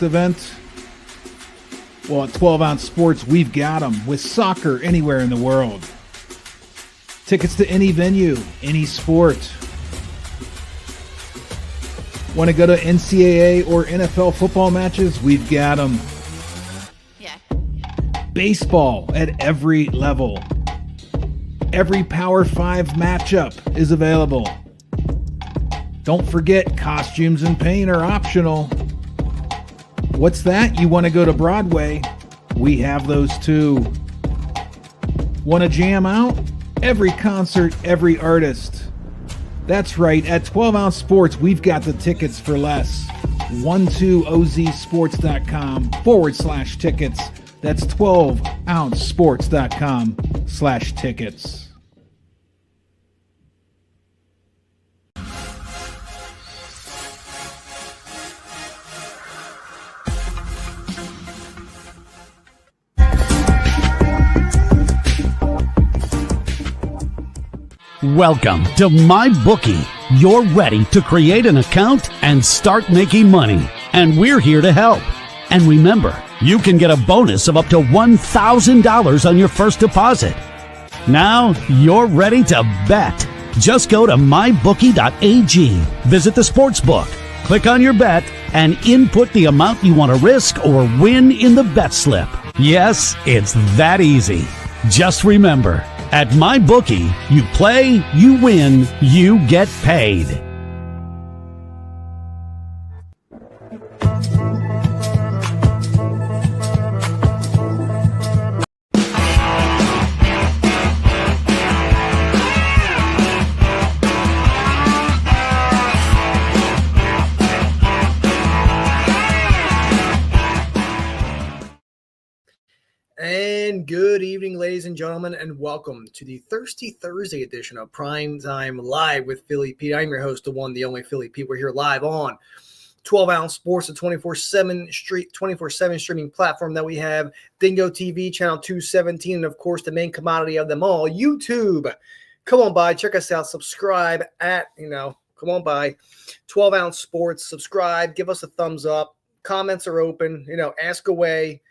event? Well, at 12 Ounce Sports, we've got them with soccer anywhere in the world. Tickets to any venue, any sport. Want to go to NCAA or NFL football matches? We've got them. Yeah. Baseball at every level. Every Power 5 matchup is available. Don't forget, costumes and paint are optional. What's that? You want to go to Broadway? We have those too. Want to jam out? Every concert, every artist. That's right, at 12 Ounce Sports, we've got the tickets for less. 12ozsports.com/tickets. That's 12ouncesports.com/tickets. Welcome to MyBookie. You're ready to create an account and start making money, and we're here to help. And remember, you can get a bonus of up to $1,000 on your first deposit. Now you're ready to bet. Just go to mybookie.ag, visit the sportsbook, click on your bet, and input the amount you want to risk or win in the bet slip. Yes, it's that easy. Just remember, at MyBookie, you play, you win, you get paid. And good evening, ladies and gentlemen, and welcome to the Thirsty Thursday edition of Primetime Live with Philly Pete. I'm your host, the one, the only Philly Pete. We're here live on 12 Ounce Sports, a 24/7 streaming platform that we have, Dingo TV, channel 217, and of course, the main commodity of them all, YouTube. Come on by, check us out, subscribe come on by, 12 Ounce Sports, subscribe, give us a thumbs up. Comments are open, ask away.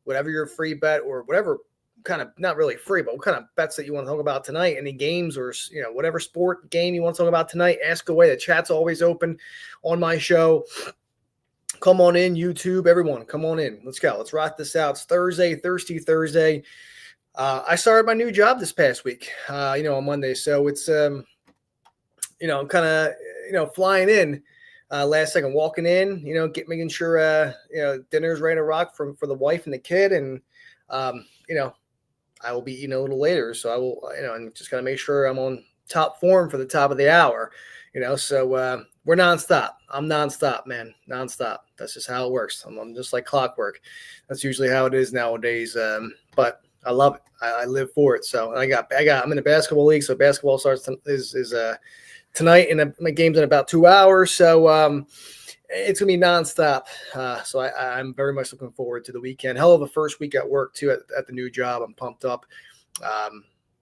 Whatever your free bet or whatever kind of, not really free, but what kind of bets that you want to talk about tonight, any games or, whatever sport game you want to talk about tonight, ask away. The chat's always open on my show. Come on in, YouTube, everyone, come on in. Let's go. Let's rock this out. It's Thursday, Thirsty Thursday. I started my new job this past week, on Monday. So it's, I'm kind of, flying in. Last second, walking in, making sure, dinner's ready to rock for the wife and the kid. And, I will be eating a little later. So I will, and just got to make sure I'm on top form for the top of the hour, so we're nonstop. I'm nonstop, man. Nonstop. That's just how it works. I'm just like clockwork. That's usually how it is nowadays. But I love it. I live for it. So I'm in a basketball league. So basketball starts tonight, and my game's in about 2 hours, so it's gonna be nonstop. So I'm very much looking forward to the weekend. Hell of a first week at work too at the new job. I'm pumped up.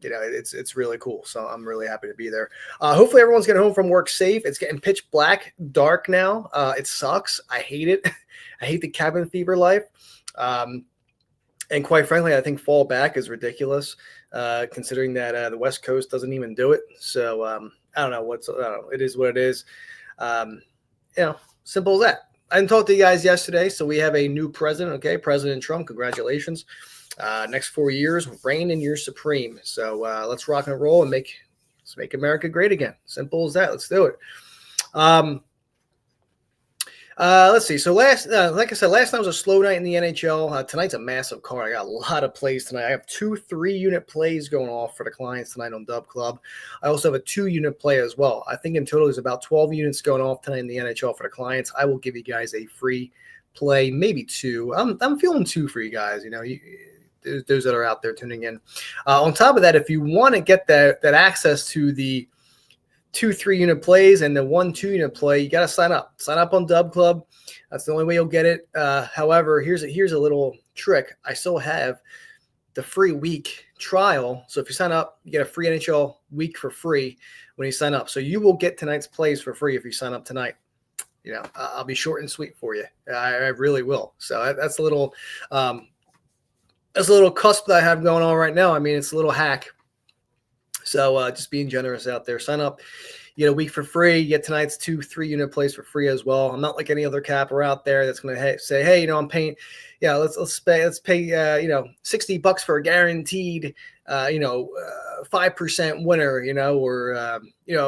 It's really cool. So I'm really happy to be there. Hopefully everyone's getting home from work safe. It's getting pitch black, dark now. It sucks. I hate it. I hate the cabin fever life. And quite frankly, I think fall back is ridiculous, considering that the West Coast doesn't even do it. So I don't know. It is what it is. Simple as that. I didn't talk to you guys yesterday, so we have a new president. Okay, President Trump. Congratulations. Next 4 years, reign in your supreme. So let's rock and roll and let's make America great again. Simple as that. Let's do it. Let's see. So like I said, last night was a slow night in the NHL. Tonight's a massive card. I got a lot of plays tonight. I have 2 3-unit plays going off for the clients tonight on Dub Club. I also have a 2-unit play as well. I think in total there's about 12 units going off tonight in the NHL for the clients. I will give you guys a free play, maybe 2. I'm feeling 2 for you guys. Those that are out there tuning in. On top of that, if you want to get that access to the 2 3-unit plays and the 1 2-unit play, you got to sign up. Sign up on Dub Club. That's the only way you'll get it. However, here's a little trick. I still have the free week trial. So if you sign up, you get a free NHL week for free when you sign up. So you will get tonight's plays for free if you sign up tonight. I'll be short and sweet for you. I really will. So that's a little cusp that I have going on right now. I mean, it's a little hack. So just being generous out there. Sign up. You get a week for free. You get tonight's 2-3 unit plays for free as well. I'm not like any other capper out there that's going to say, hey, I'm paying. Yeah, let's pay $60 for a guaranteed 5% winner, or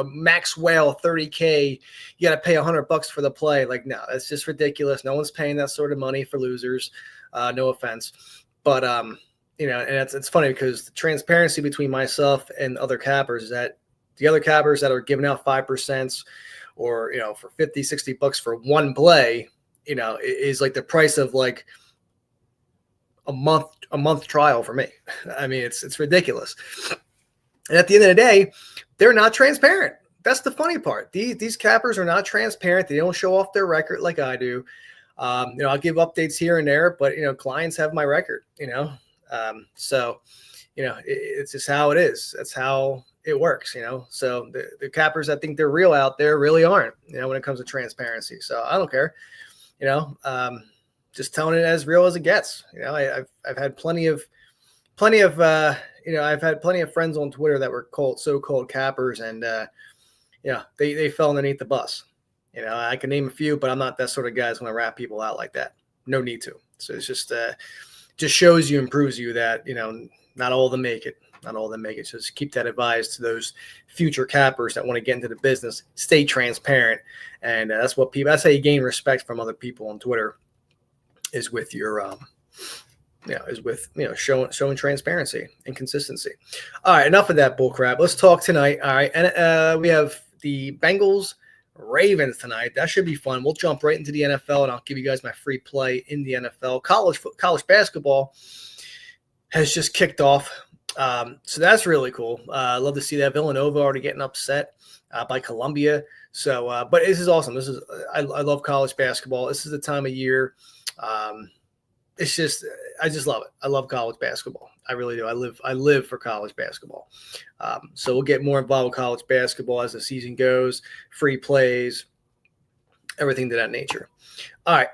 max whale $30K. You got to pay $100 for the play. Like, no, that's just ridiculous. No one's paying that sort of money for losers. No offense, but and it's funny because the transparency between myself and other cappers is that the other cappers that are giving out 5% or, for $50-$60 for one play, is like the price of like a month trial for me. I mean, it's ridiculous. And at the end of the day, they're not transparent. That's the funny part. These cappers are not transparent. They don't show off their record like I do. I'll give updates here and there, but clients have my record, so it's just how it is. That's how it works, so the cappers that think they're real out there really aren't, when it comes to transparency. So I don't care, just telling it as real as it gets. I've had plenty of I've had plenty of friends on Twitter that were so-called cappers, and they fell underneath the bus. I can name a few, but I'm not that sort of guy that's going to rat people out like that. No need to. So it's just shows you and proves you that not all of them make it. Not all of them make it. So just keep that advised to those future cappers that want to get into the business. Stay transparent, and that's how you gain respect from other people on Twitter. Is with your showing transparency and consistency. All right, enough of that bullcrap. Let's talk tonight. All right, and we have the Bengals Ravens tonight. That should be fun. We'll jump right into the NFL, and I'll give you guys my free play in the NFL. College basketball has just kicked off, so that's really cool. I love to see that. Villanova already getting upset by Columbia. So, but this is awesome. I love college basketball. This is the time of year. I just love it. I love college basketball. I really do. I live for college basketball. So we'll get more involved with college basketball as the season goes, free plays, everything to that nature. All right.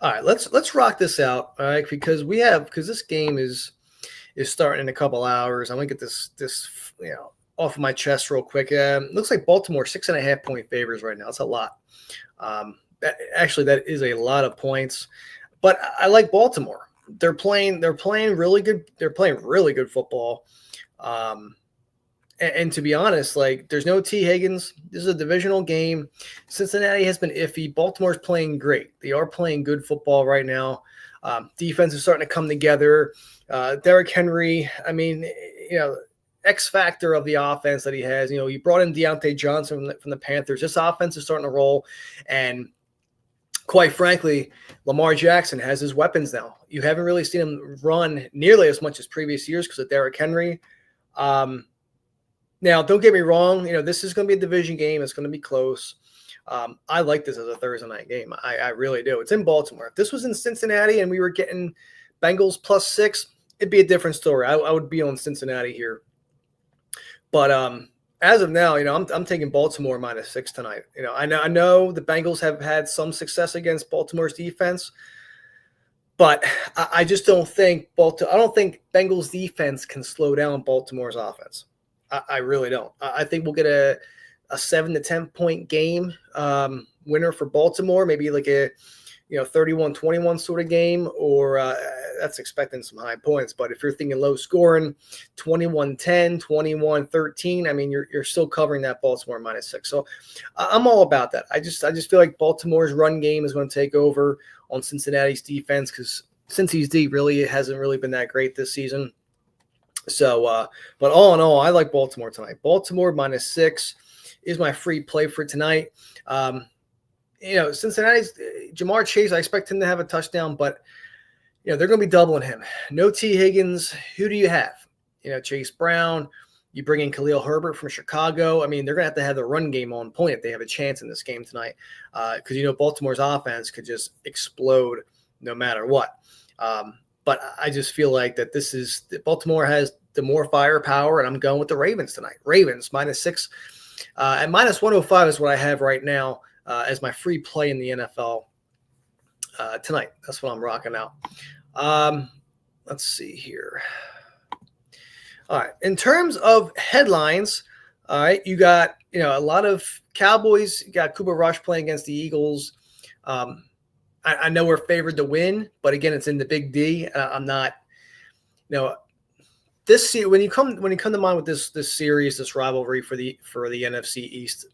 All right, let's rock this out. All right. Because this game is starting in a couple hours. I'm going to get this off of my chest real quick. Looks like Baltimore 6.5-point favors right now. That's a lot. That is a lot of points, but I like Baltimore. They're playing really good. They're playing really good football. And to be honest, like, there's no T. Higgins. This is a divisional game. Cincinnati has been iffy. Baltimore's playing great. They are playing good football right now. Defense is starting to come together. Derrick Henry, I mean, X factor of the offense that he has. He brought in Deontay Johnson from the Panthers. This offense is starting to roll, and quite frankly, Lamar Jackson has his weapons now. You haven't really seen him run nearly as much as previous years because of Derrick Henry. Now, don't get me wrong. This is going to be a division game. It's going to be close. I like this as a Thursday night game. I really do. It's in Baltimore. If this was in Cincinnati and we were getting Bengals +6, it'd be a different story. I would be on Cincinnati here. But as of now, I'm taking Baltimore -6 tonight. I know the Bengals have had some success against Baltimore's defense, but I just don't think I don't think Bengals defense can slow down Baltimore's offense. I really don't. I think we'll get a 7 to 10 point game winner for Baltimore, maybe like a 31-21 sort of game, or that's expecting some high points. But if you're thinking low scoring, 21-10, 21-13, I mean, you're still covering that Baltimore -6. So I'm all about that. I just feel like Baltimore's run game is going to take over on Cincinnati's defense, because Cincy's D hasn't really been that great this season. So, but all in all, I like Baltimore tonight. Baltimore -6 is my free play for tonight. Cincinnati's Jamar Chase, I expect him to have a touchdown, but they're going to be doubling him. No T. Higgins. Who do you have? Chase Brown. You bring in Khalil Herbert from Chicago. I mean, they're going to have the run game on point if they have a chance in this game tonight, because Baltimore's offense could just explode no matter what. But I just feel like that Baltimore has the more firepower, and I'm going with the Ravens tonight. Ravens -6. At minus 105 is what I have right now as my free play in the NFL tonight. That's what I'm rocking out. Let's see here. All right. In terms of headlines, all right, you got, a lot of Cowboys. You got Cooper Rush playing against the Eagles. I know we're favored to win, but again, it's in the Big D. I'm not, this when you come to mind with this series, this rivalry for the NFC East,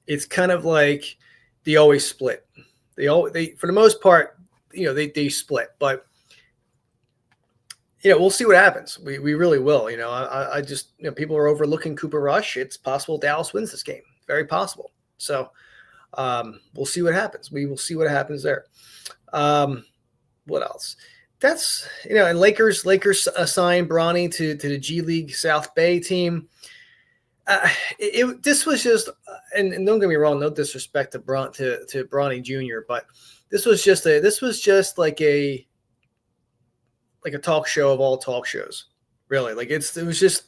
it's kind of like they always split. They for the most part, they split, but we'll see what happens. We really will. I just people are overlooking Cooper Rush. It's possible Dallas wins this game. Very possible. So we'll see what happens. We will see what happens there. What else? That's and Lakers assigned Bronny to the G League South Bay team. This was just and don't get me wrong, no disrespect to Bronny Jr., but this was just like a talk show of all talk shows, really. Like it was just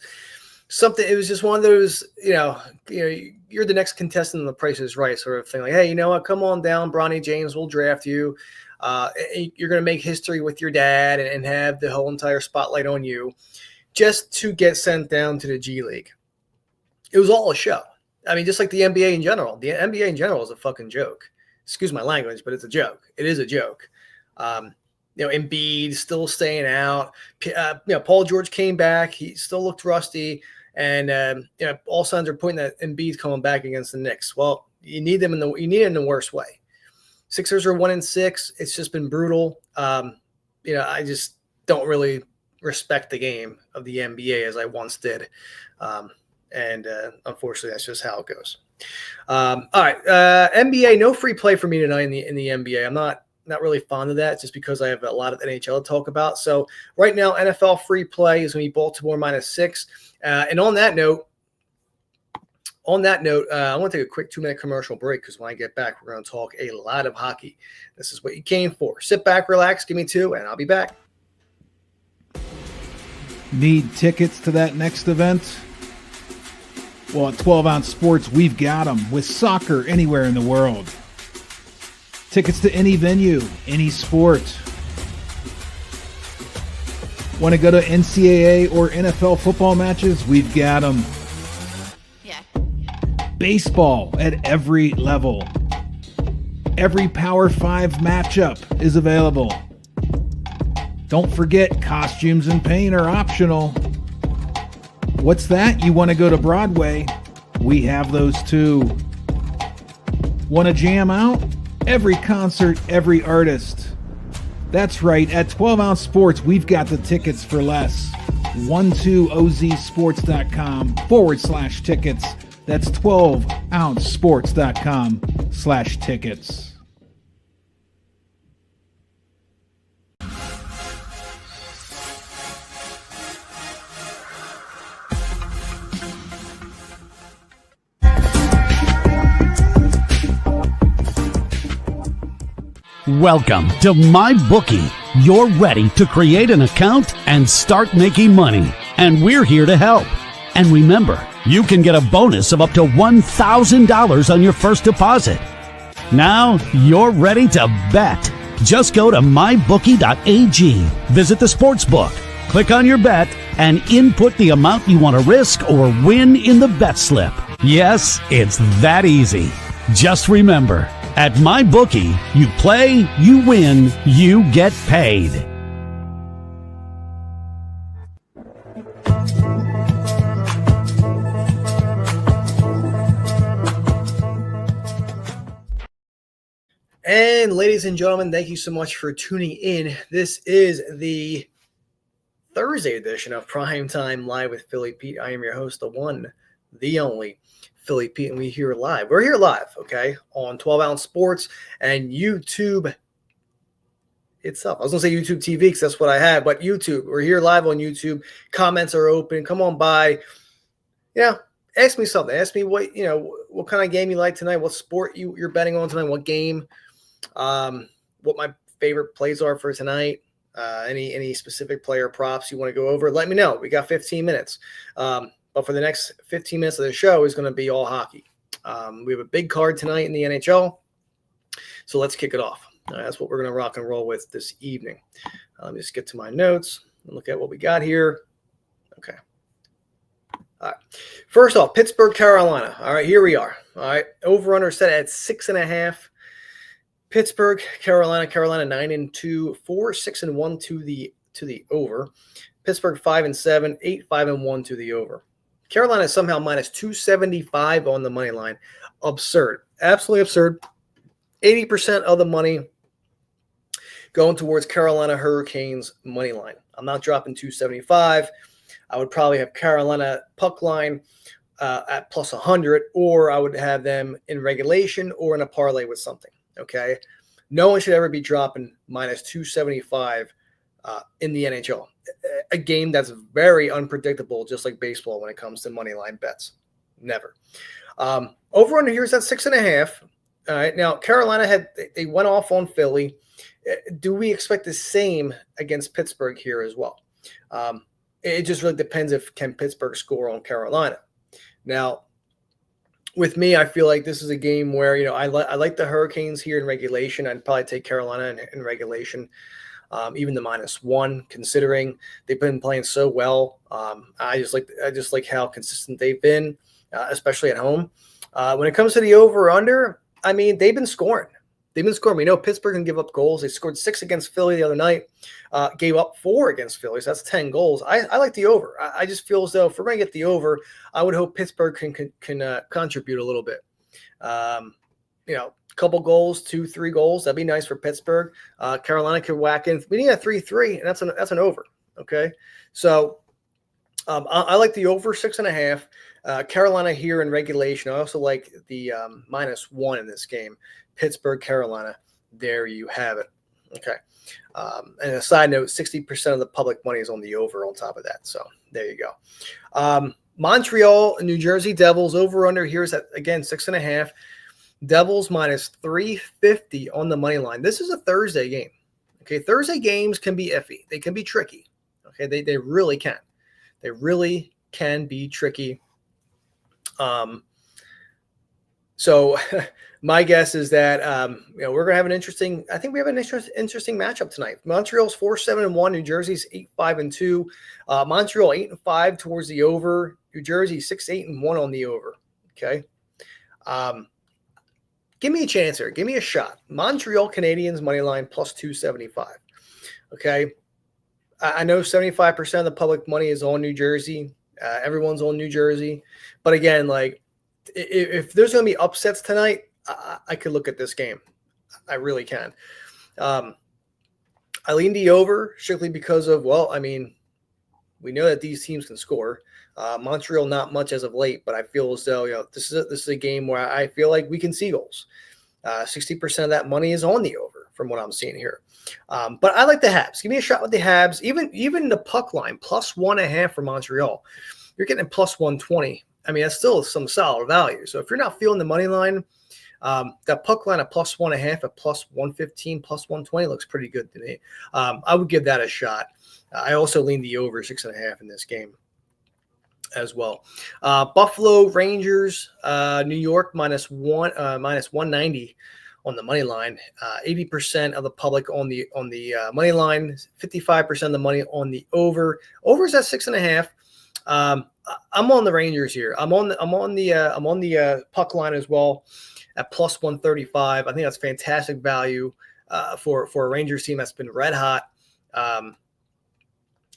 something. It was just one of those, you're the next contestant in The Price is Right sort of thing. Like, hey, you know what? Come on down, Bronny James. We'll draft you. You're going to make history with your dad and have the whole entire spotlight on you, just to get sent down to the G League. It was all a show. I mean, just like the NBA in general. The NBA in general is a fucking joke. Excuse my language, but it's a joke. It is a joke. Embiid still staying out. Paul George came back. He still looked rusty. And, all signs are pointing that Embiid's coming back against the Knicks. Well, you need them in the worst way. Sixers are 1-6. It's just been brutal. I just don't really respect the game of the NBA as I once did. Unfortunately, that's just how it goes. All right. NBA, no free play for me tonight in the NBA. I'm not really fond of that just because I have a lot of NHL to talk about. So right now, NFL free play is going to be Baltimore -6. And on that note, I want to take a quick 2-minute commercial break because when I get back, we're going to talk a lot of hockey. This is what you came for. Sit back, relax, give me 2, and I'll be back. Need tickets to that next event? Well, at 12 Ounce Sports, we've got them with soccer anywhere in the world. Tickets to any venue, any sport. Want to go to NCAA or NFL football matches? We've got them. Yeah. Baseball at every level. Every Power 5 matchup is available. Don't forget, costumes and paint are optional. What's that? You want to go to Broadway? We have those too. Want to jam out? Every concert, every artist. That's right. At 12 Ounce Sports, we've got the tickets for less. 12ozsports.com/tickets. That's 12ouncesports.com/tickets. Welcome to MyBookie. You're ready to create an account and start making money. And we're here to help. And remember, you can get a bonus of up to $1,000 on your first deposit. Now you're ready to bet. Just go to mybookie.ag, visit the sportsbook, click on your bet, and input the amount you want to risk or win in the bet slip. Yes, it's that easy. Just remember, at MyBookie, you play, you win, you get paid. And ladies and gentlemen, thank you so much for tuning in. This is the Thursday edition of Primetime Live with Philly Pete. I am your host, the one, the only Philly Pete, and we're here live, okay, on 12 Ounce Sports and YouTube itself. I was going to say YouTube TV because that's what I have, but YouTube. We're here live on YouTube. Comments are open. Come on by. Ask me something. Ask me what kind of game you like tonight, what sport you're betting on tonight, what game, what my favorite plays are for tonight, any specific player props you want to go over. Let me know. We got 15 minutes. But for the next 15 minutes of the show is going to be all hockey. We have a big card tonight in the NHL. So let's kick it off. That's what we're going to rock and roll with this evening. Let me just get to my notes and look at what we got here. Okay. All right. First off, Pittsburgh, Carolina. All right, here we are. All right. Over-under set at 6.5. Pittsburgh, Carolina, 9-2, 4-6-1 to the over. Pittsburgh 5-7, 8-5-1 to the over. Carolina is somehow minus 275 on the money line. Absurd. Absolutely absurd. 80% of the money going towards Carolina Hurricanes money line. I'm not dropping 275. I would probably have Carolina puck line at plus 100, or I would have them in regulation or in a parlay with something. Okay. No one should ever be dropping minus 275 in the NHL. A game that's very unpredictable, just like baseball when it comes to money line bets. Never. Over under here is at 6.5. All right. Now, Carolina they went off on Philly. Do we expect the same against Pittsburgh here as well? It just really depends if can Pittsburgh score on Carolina. Now, with me, I feel like this is a game where, I like the Hurricanes here in regulation. I'd probably take Carolina in regulation, even the -1, considering they've been playing so well. I just like how consistent they've been, especially at home. When it comes to the over/under, I mean, they've been scoring. We know Pittsburgh can give up goals. They scored 6 against Philly the other night, gave up 4 against Philly. So that's 10 goals. I like the over. I just feel as though if we're going to get the over, I would hope Pittsburgh can contribute a little bit. Couple goals, 2-3 goals. That'd be nice for Pittsburgh. Carolina could whack in. We need a 3-3, and that's an over. Okay. So I like the over 6.5. Carolina here in regulation. I also like the -1 in this game. Pittsburgh, Carolina. There you have it. Okay. And a side note, 60% of the public money is on the over on top of that. So there you go. Montreal, New Jersey Devils. Over under here is at, again, 6.5. Devils -350 on the money line. This is a Thursday game. Okay. Thursday games can be iffy. They can be tricky. Okay. They really can. They really can be tricky. So my guess is that, we're going to have an interesting matchup tonight. Montreal's 4-7-1, New Jersey's 8-5-2. Montreal 8-5 towards the over. New Jersey 6-8-1 on the over. Okay. Give me a chance here. Give me a shot. Montreal Canadiens money line plus 275. Okay. I know 75% of the public money is on New Jersey. Everyone's on New Jersey. But again, like, if there's going to be upsets tonight, I could look at this game. I really can. I lean the over strictly because of, we know that these teams can score. Montreal, not much as of late, but I feel as though, this is a game where I feel like we can see goals. 60% of that money is on the over from what I'm seeing here. But I like the Habs. Give me a shot with the Habs. Even the puck line, plus 1.5 for Montreal. You're getting plus 120. I mean, that's still some solid value. So if you're not feeling the money line, that puck line at plus 1.5 at plus 115, plus 120 looks pretty good to me. I would give that a shot. I also lean the over 6.5 in this game as well. Buffalo Rangers, New York minus 190 on the money line. 80% of the public on the money line, 55% of the money on the over. Over's at 6.5. I'm on the Rangers here. I'm on the puck line as well at plus 135. I think that's fantastic value for a Rangers team that's been red hot. And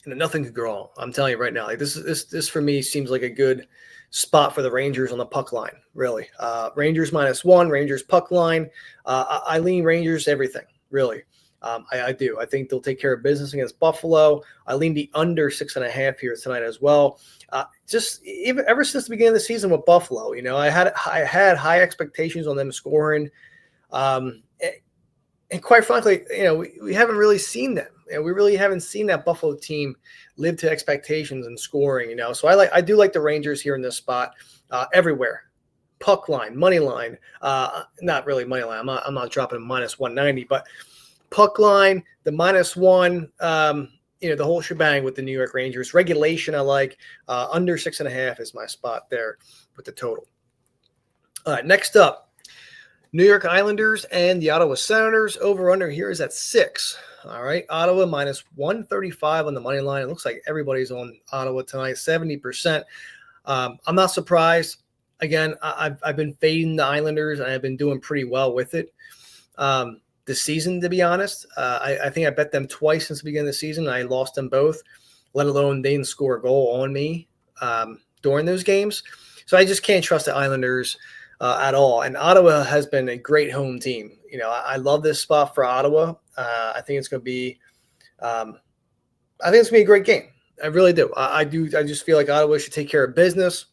nothing could go wrong. I'm telling you right now. Like this for me seems like a good spot for the Rangers on the puck line. Really, Rangers -1, Rangers puck line. I lean Rangers everything. Really. I do. I think they'll take care of business against Buffalo. I lean the under 6.5 here tonight as well. Ever since the beginning of the season with Buffalo, I had high expectations on them scoring. And quite frankly, we haven't really seen them. And we really haven't seen that Buffalo team live to expectations in scoring, So I do like the Rangers here in this spot everywhere. Puck line, money line, not really money line. I'm not dropping -190, but puck line, the -1, the whole shebang with the New York Rangers. Regulation, I like. Under 6.5 is my spot there with the total. All right, next up, New York Islanders and the Ottawa Senators. Over-under here is at 6. All right, Ottawa minus 135 on the money line. It looks like everybody's on Ottawa tonight, 70%. I'm not surprised. Again, I've been fading the Islanders, and I've been doing pretty well with it this season, to be honest. I think I bet them twice since the beginning of the season. I lost them both, let alone they didn't score a goal on me during those games. So I just can't trust the Islanders at all. And Ottawa has been a great home team. I love this spot for Ottawa. I think it's going to be a great game. I really do. I just feel like Ottawa should take care of business.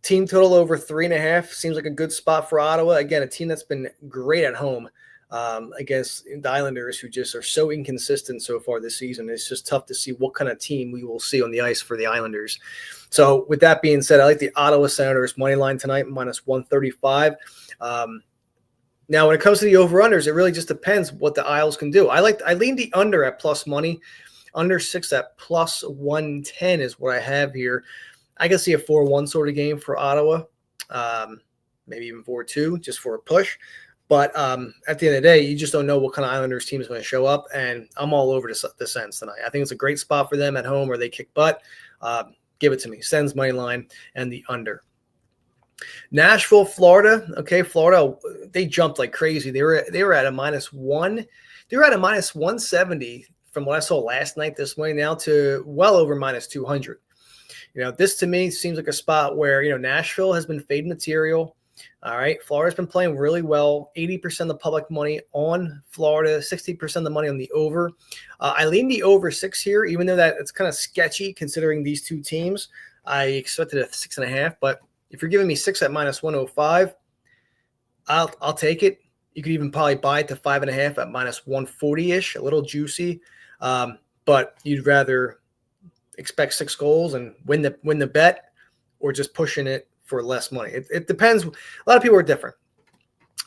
Team total over 3.5 seems like a good spot for Ottawa. Again, a team that's been great at home against the Islanders, who just are so inconsistent so far this season. It's just tough to see what kind of team we will see on the ice for the Islanders. So with that being said, I like the Ottawa Senators money line tonight, minus 135. Now, when it comes to the over-unders, it really just depends what the Isles can do. I lean the under at plus money. Under 6 at plus 110 is what I have here. I can see a 4-1 sort of game for Ottawa, maybe even 4-2 just for a push. But at the end of the day, you just don't know what kind of Islanders team is going to show up, and I'm all over the Sens tonight. I think it's a great spot for them at home where they kick butt. Give it to me. Sens money line and the under. Nashville, Florida. Okay, Florida, they jumped like crazy. They were at a -1. They were at a -170 from what I saw last night this morning now to well over -200. This to me seems like a spot where, Nashville has been fading material. All right. Florida's been playing really well. 80% of the public money on Florida, 60% of the money on the over. I lean the over 6 here, even though that it's kind of sketchy considering these two teams. I expected a 6.5, but if you're giving me 6 at -105, I'll take it. You could even probably buy it to 5.5 at -140-ish, a little juicy. But you'd rather expect 6 goals and win the bet, or just pushing it for less money. It depends. A lot of people are different.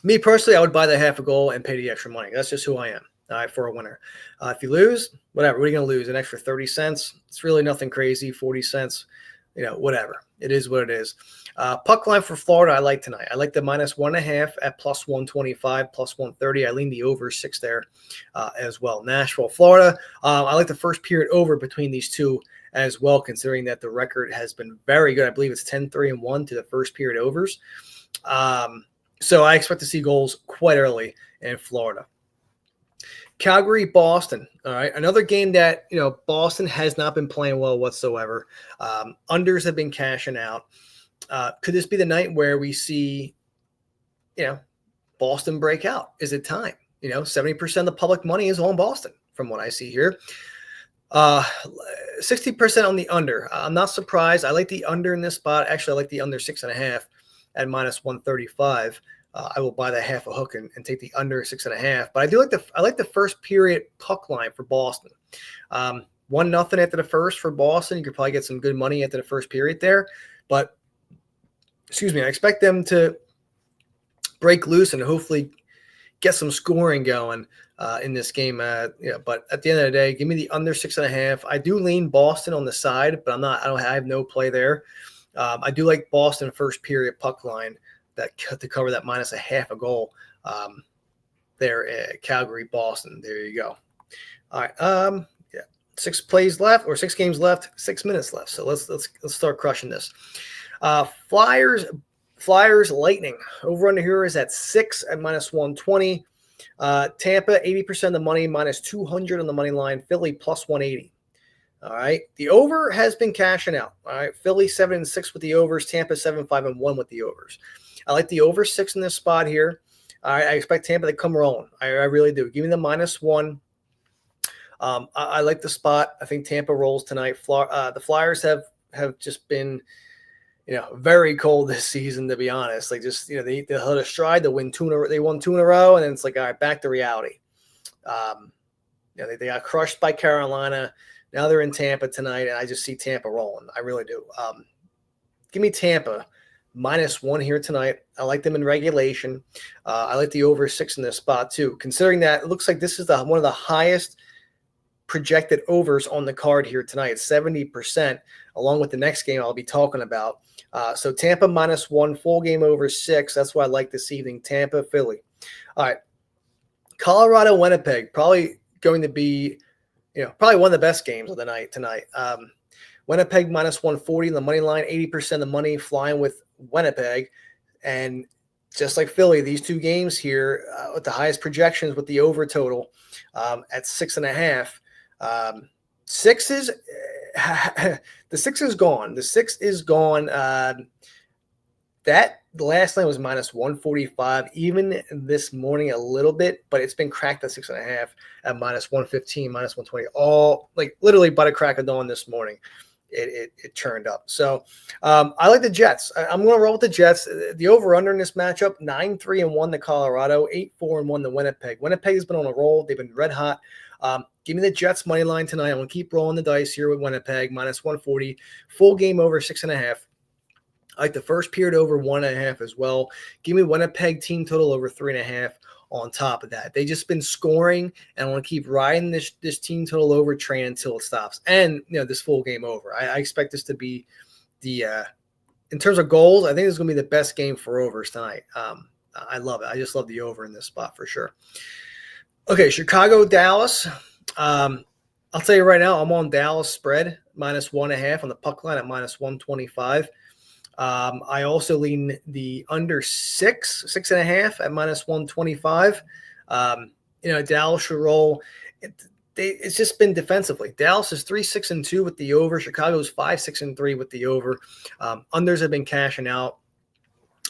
Me personally, I would buy the half a goal and pay the extra money. That's just who I am. All right, for a winner. If you lose, whatever. What are you going to lose? An extra 30 cents? It's really nothing crazy. 40 cents, whatever. It is what it is. Puck line for Florida, I like tonight. I like the -1.5 at plus 125, plus 130. I lean the over 6 there as well. Nashville, Florida. I like the first period over between these two as well, considering that the record has been very good. I believe it's 10-3-1 to the first period overs. So I expect to see goals quite early in Florida. Calgary, Boston. All right. Another game that, Boston has not been playing well whatsoever. Unders have been cashing out. Could this be the night where we see, Boston break out? Is it time? 70% of the public money is on Boston from what I see here. 60% on the under. I'm not surprised. I like the under in this spot. Actually, I like the under 6.5 at -135. I will buy that half a hook and take the under 6.5. But I like the first period puck line for Boston. 1-0 after the first for Boston. You could probably get some good money after the first period there. But I expect them to break loose and hopefully get some scoring going in this game. But at the end of the day, give me the under 6.5. I do lean Boston on the side, but I have no play there. I do like Boston first period puck line to cover that -0.5 a goal there at Calgary, Boston. There you go. All right. 6 plays left or 6 games left, 6 minutes left. So let's start crushing this. Flyers, Lightning. Over under here is at 6 at -120. Tampa, 80% of the money, -200 on the money line. Philly, plus 180. All right. The over has been cashing out. All right. Philly, 7-6 with the overs. Tampa, 7-5-1 with the overs. I like the over 6 in this spot here. All right. I expect Tampa to come rolling. I really do. Give me the -1. I like the spot. I think Tampa rolls tonight. The Flyers have just been, very cold this season, to be honest. Like just, they hit a stride. They won 2 in a row, and then it's like, all right, back to reality. They got crushed by Carolina. Now they're in Tampa tonight, and I just see Tampa rolling. I really do. Give me Tampa -1 here tonight. I like them in regulation. I like the over 6 in this spot too, considering that it looks like this is one of the highest projected overs on the card here tonight. 70%, along with the next game I'll be talking about. So Tampa -1, full game over 6. That's what I like this evening. Tampa, Philly. All right. Colorado, Winnipeg, probably going to be, probably one of the best games of the night tonight. Winnipeg -140 on the money line, 80% of the money flying with Winnipeg. And just like Philly, these two games here with the highest projections with the over total at 6.5. Six is the 6 is gone. The 6 is gone. That last line was -145, even this morning a little bit, but it's been cracked at 6.5 at -115, -120, all like literally by the crack of dawn this morning. It turned up. So I like the Jets. I'm going to roll with the Jets. The over-under in this matchup, 9-3-1 to Colorado, 8-4-1 to Winnipeg. Winnipeg has been on a roll. They've been red hot. Give me the Jets money line tonight. I'm going to keep rolling the dice here with Winnipeg, -140. Full game over 6.5. I like the first period over 1.5 as well. Give me Winnipeg team total over 3.5 on top of that. They just been scoring, and I want to keep riding this team total over train until it stops. And, this full game over. I expect this to be in terms of goals, I think this is going to be the best game for overs tonight. I love it. I just love the over in this spot for sure. Okay, Chicago, Dallas. I'll tell you right now, I'm on Dallas spread, -1.5 on the puck line at -125. I also lean the under 6.5 at -125. Dallas should roll. It's just been defensively. Dallas is 3-6-2 with the over. Chicago's 5-6-3 with the over. Unders have been cashing out.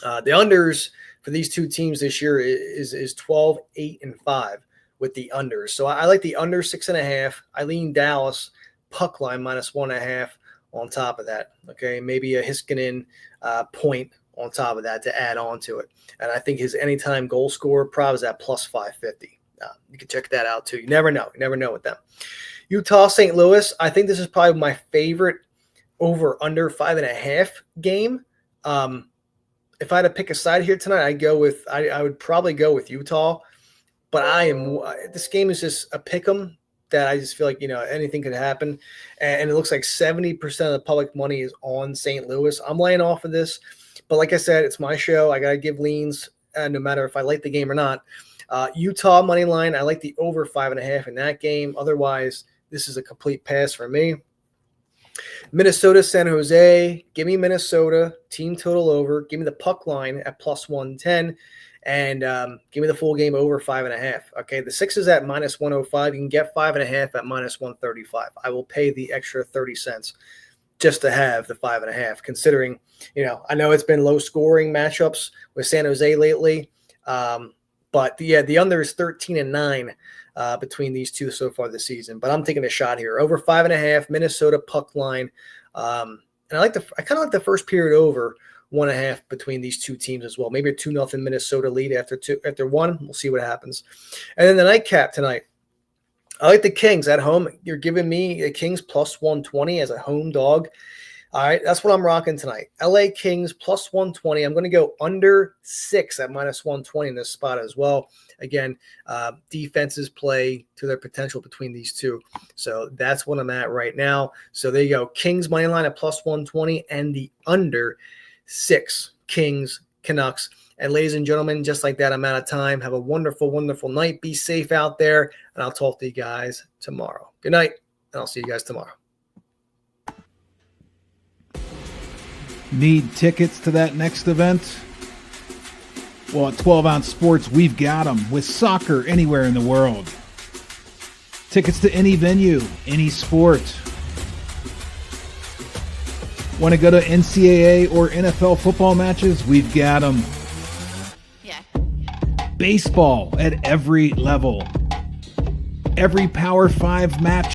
The unders for these two teams this year is 12-8-5 with the unders. So I like the under 6.5. I lean Dallas puck line -1.5 on top of that. Okay, maybe a Heiskanen point on top of that to add on to it. And I think his anytime goal scorer prop is at +550. You can check that out too. You never know. You never know with them. Utah, St. Louis. I think this is probably my favorite over under 5.5 game. If I had to pick a side here tonight, I would probably go with Utah. But this game is just a pick 'em that I just feel like, anything could happen. And it looks like 70% of the public money is on St. Louis. I'm laying off of this. But like I said, it's my show. I got to give leans no matter if I like the game or not. Utah money line, I like the over 5.5 in that game. Otherwise, this is a complete pass for me. Minnesota, San Jose. Give me Minnesota. Team total over. Give me the puck line at +110. And give me the full game over 5.5. Okay, the 6 is at -105. You can get 5.5 at -135. I will pay the extra 30 cents just to have the 5.5, considering, I know it's been low scoring matchups with San Jose lately. But the under is 13-9 between these two so far this season. But I'm taking a shot here. Over 5.5, Minnesota puck line. And I kind of like the first period over 1.5 between these two teams as well. Maybe a 2-0 Minnesota lead after one. We'll see what happens. And then the nightcap tonight. I like the Kings at home. You're giving me the Kings +120 as a home dog. All right, that's what I'm rocking tonight. LA Kings +120. I'm going to go under 6 at -120 in this spot as well. Again, defenses play to their potential between these two. So that's what I'm at right now. So there you go. Kings money line at +120 and the under 6. Kings, Canucks. And ladies and gentlemen, just like that, I'm out of time. Have a wonderful, wonderful night. Be safe out there, and I'll talk to you guys tomorrow. Good night, and I'll see you guys tomorrow. Need tickets to that next event? Well, at 12 Ounce Sports, we've got them with soccer anywhere in the world. Tickets to any venue, any sport. Want to go to NCAA or NFL football matches? We've got them. Yeah. Baseball at every level. Every Power 5 match